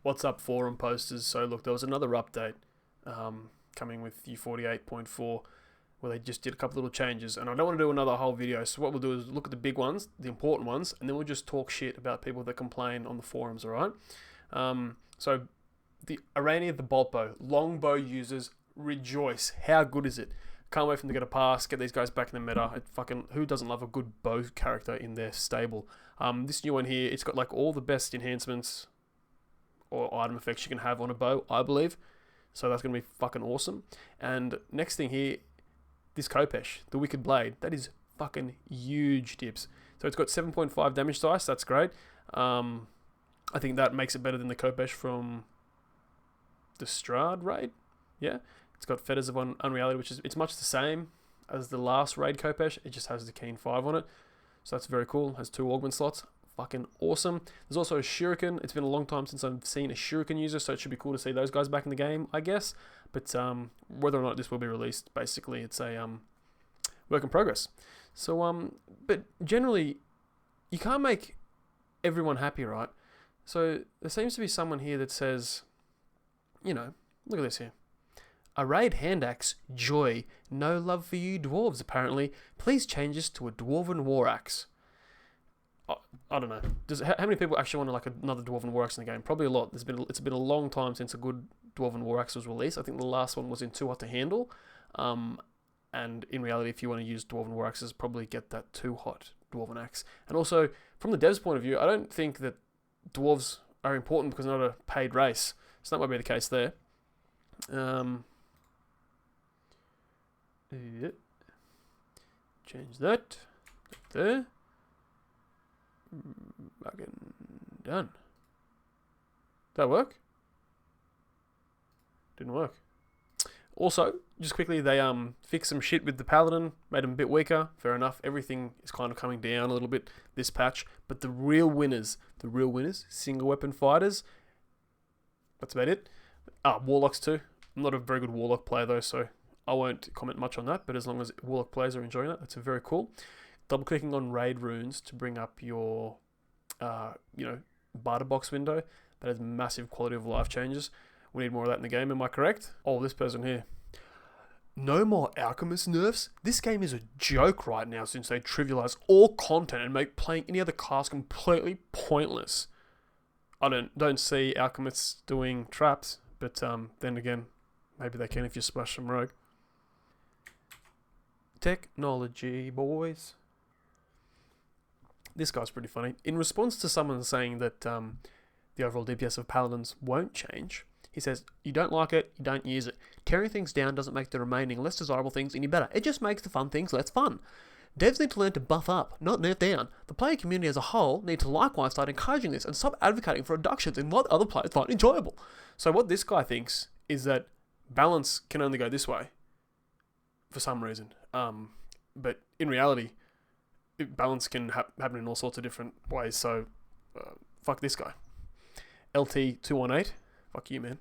what's up forum posters. So look, there was another update coming with U48.4 where they just did a couple little changes, and I don't want to do another whole video. So what we'll do is look at the big ones, the important ones, and then we'll just talk shit about people that complain on the forums. All right. So the Irania the Boltbow longbow users rejoice. How good is it? Can't wait for them to get a pass, get these guys back in the meta. Who doesn't love a good bow character in their stable? This new one here, it's got like all the best enhancements or item effects you can have on a bow, I believe. So that's going to be fucking awesome. And next thing here, this Khopesh, the Wicked Blade, that is fucking huge dips. So it's got 7.5 damage dice, that's great. I think that makes it better than the Khopesh from the Strahd raid. Yeah, it's got Fetters of Unreality, which is it's much the same as the last raid Khopesh. It just has the Keen 5 on it, so that's very cool. Has 2 augment slots, fucking awesome. There's also a Shuriken. It's been a long time since I've seen a Shuriken user, so it should be cool to see those guys back in the game, I guess. But whether or not this will be released, basically, it's a work in progress. So but generally, you can't make everyone happy, right? So there seems to be someone here that says, you know, look at this here. A raid hand axe, joy. No love for you dwarves, apparently. Please change this to a dwarven war axe. I don't know. How many people actually want another dwarven war axe in the game? Probably a lot. It's been a long time since a good dwarven war axe was released. I think the last one was in Too Hot to Handle. And in reality, if you want to use dwarven war axes, probably get that Too Hot dwarven axe. And also, from the devs' point of view, I don't think that dwarves are important because they're not a paid race. So that might be the case there. Yeah. Change that. There. Fucking done. Did that work? Didn't work. Also, just quickly, they fixed some shit with the Paladin, made him a bit weaker. Fair enough. Everything is kind of coming down a little bit this patch. But the real winners, single weapon fighters. That's about it. Warlocks too. I'm not a very good Warlock player though, so I won't comment much on that. But as long as Warlock players are enjoying that, that's very cool. Double clicking on raid runes to bring up your, barter box window. That has massive quality of life changes. We need more of that in the game, am I correct? Oh, this person here. No more Alchemist nerfs? This game is a joke right now since they trivialize all content and make playing any other class completely pointless. I don't see Alchemists doing traps, but then again, maybe they can if you splash some rogue. Technology, boys. This guy's pretty funny. In response to someone saying that the overall DPS of Paladins won't change, he says, you don't like it, you don't use it. Tearing things down doesn't make the remaining less desirable things any better. It just makes the fun things less fun. Devs need to learn to buff up, not nerf down. The player community as a whole need to likewise start encouraging this and stop advocating for reductions in what other players find enjoyable. So what this guy thinks is that balance can only go this way for some reason. But in reality, balance can happen in all sorts of different ways. So fuck this guy. LT218. Fuck you, man.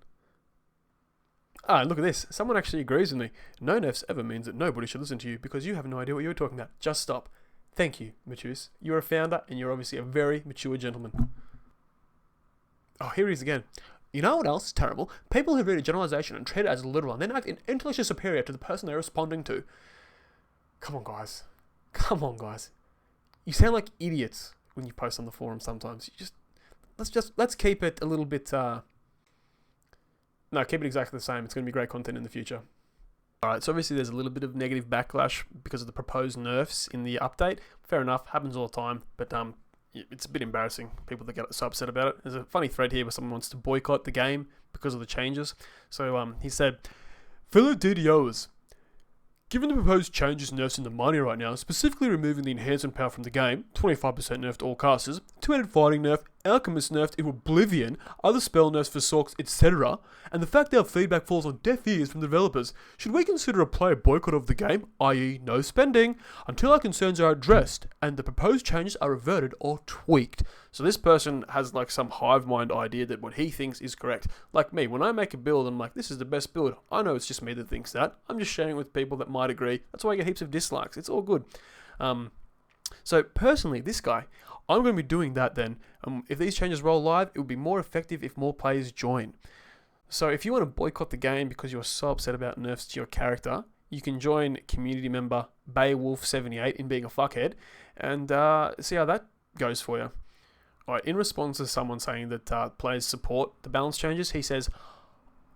Look at this. Someone actually agrees with me. No nerfs ever means that nobody should listen to you because you have no idea what you're talking about. Just stop. Thank you, Matus. You're a founder and you're obviously a very mature gentleman. Oh, here he is again. You know what else is terrible? People who read a generalization and treat it as literal and then act intellectually superior to the person they're responding to. Come on, guys. You sound like idiots when you post on the forum sometimes. Let's keep it a little bit. No, keep it exactly the same. It's going to be great content in the future. Alright, so obviously there's a little bit of negative backlash because of the proposed nerfs in the update. Fair enough, happens all the time, but it's a bit embarrassing, people that get so upset about it. There's a funny thread here where someone wants to boycott the game because of the changes. So he said, fellow DDOers, given the proposed changes and nerfs in the money right now, specifically removing the enhancement power from the game, 25% nerf to all casters, 2-handed fighting nerf, Alchemist nerfed in Oblivion, other spell nerfs for Sorks, etc., and the fact that our feedback falls on deaf ears from the developers, should we consider a player boycott of the game, i.e. no spending, until our concerns are addressed and the proposed changes are reverted or tweaked? So this person has like some hive mind idea that what he thinks is correct. Like me, when I make a build, I'm like, this is the best build. I know it's just me that thinks that. I'm just sharing it with people that might agree. That's why I get heaps of dislikes. It's all good. So personally, this guy, I'm going to be doing that then. If these changes roll live, it would be more effective if more players join. So if you want to boycott the game because you're so upset about nerfs to your character, you can join community member Beowulf78 in being a fuckhead and see how that goes for you. Alright, in response to someone saying that players support the balance changes, he says,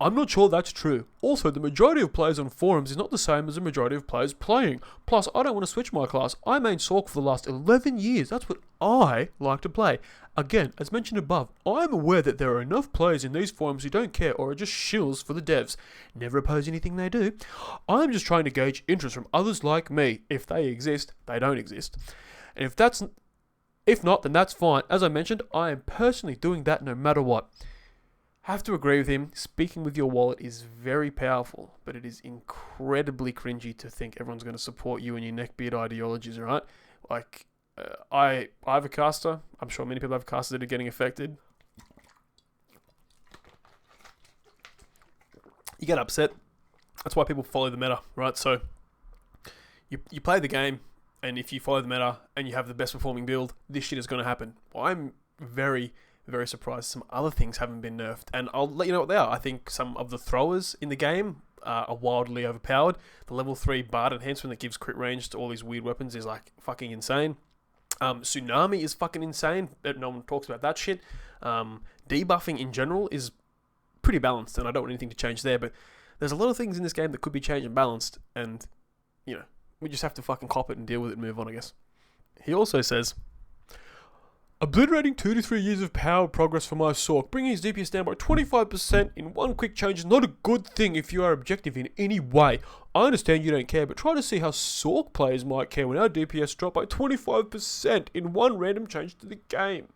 I'm not sure that's true. Also, the majority of players on forums is not the same as the majority of players playing. Plus, I don't want to switch my class. I main Sork for the last 11 years. That's what I like to play. Again, as mentioned above, I am aware that there are enough players in these forums who don't care or are just shills for the devs. Never oppose anything they do. I am just trying to gauge interest from others like me. If they exist, they don't exist. And if not, then that's fine. As I mentioned, I am personally doing that no matter what. Have to agree with him. Speaking with your wallet is very powerful, but it is incredibly cringy to think everyone's going to support you and your neckbeard ideologies, right? Like, I have a caster. I'm sure many people have casters that are getting affected. You get upset. That's why people follow the meta, right? So, you play the game, and if you follow the meta and you have the best performing build, this shit is going to happen. I'm very surprised some other things haven't been nerfed, and I'll let you know what they are. I think some of the throwers in the game are wildly overpowered. The level 3 Bard enhancement that gives crit range to all these weird weapons is like fucking insane. Tsunami is fucking insane. No one talks about that shit. Debuffing in general is pretty balanced, and I don't want anything to change there, but there's a lot of things in this game that could be changed and balanced, and you know, we just have to fucking cop it and deal with it and move on, I guess. He also says, obliterating 2 to 3 years of power progress for my Sork, bringing his DPS down by 25% in one quick change is not a good thing if you are objective in any way. I understand you don't care, but try to see how Sork players might care when our DPS drop by 25% in one random change to the game.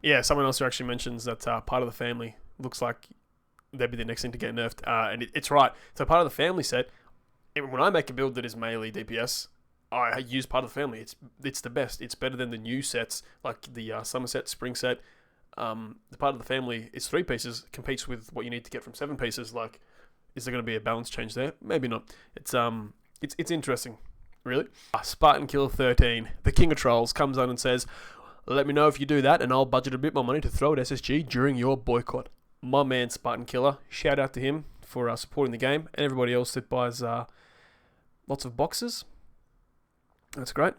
Yeah, someone else who actually mentions that part of the family looks like they'd be the next thing to get nerfed, and it's right. So part of the family set, when I make a build that is melee DPS, I use part of the family. It's the best. It's better than the new sets, like the summer set, spring set. The part of the family is 3 pieces, competes with what you need to get from 7 pieces. Like, is there going to be a balance change there? Maybe not. It's interesting, really. Spartan Killer 13, the king of trolls, comes on and says, let me know if you do that, and I'll budget a bit more money to throw at SSG during your boycott. My man, Spartan Killer, shout out to him for supporting the game, and everybody else that buys lots of boxes. That's great.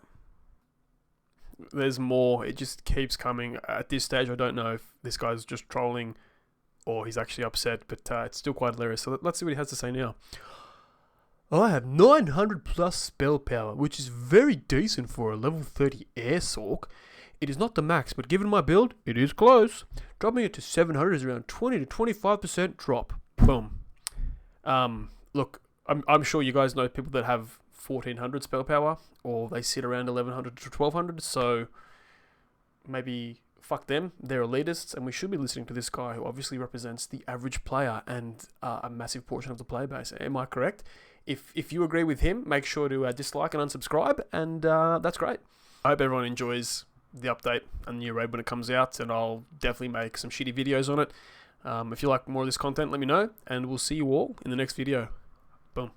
There's more. It just keeps coming. At this stage, I don't know if this guy's just trolling or he's actually upset, but it's still quite hilarious. So let's see what he has to say now. I have 900 plus spell power, which is very decent for a level 30 air Sork. It is not the max, but given my build, it is close. Dropping it to 700 is around 20 to 25% drop. Boom. Look, I'm sure you guys know people that have 1400 spell power, or they sit around 1100 to 1200, so maybe fuck them. They're elitists, and we should be listening to this guy who obviously represents the average player and a massive portion of the player base. Am I correct? If you agree with him, make sure to dislike and unsubscribe, and that's great. I hope everyone enjoys the update and the new raid when it comes out, and I'll definitely make some shitty videos on it. If you like more of this content, let me know, and we'll see you all in the next video. Boom.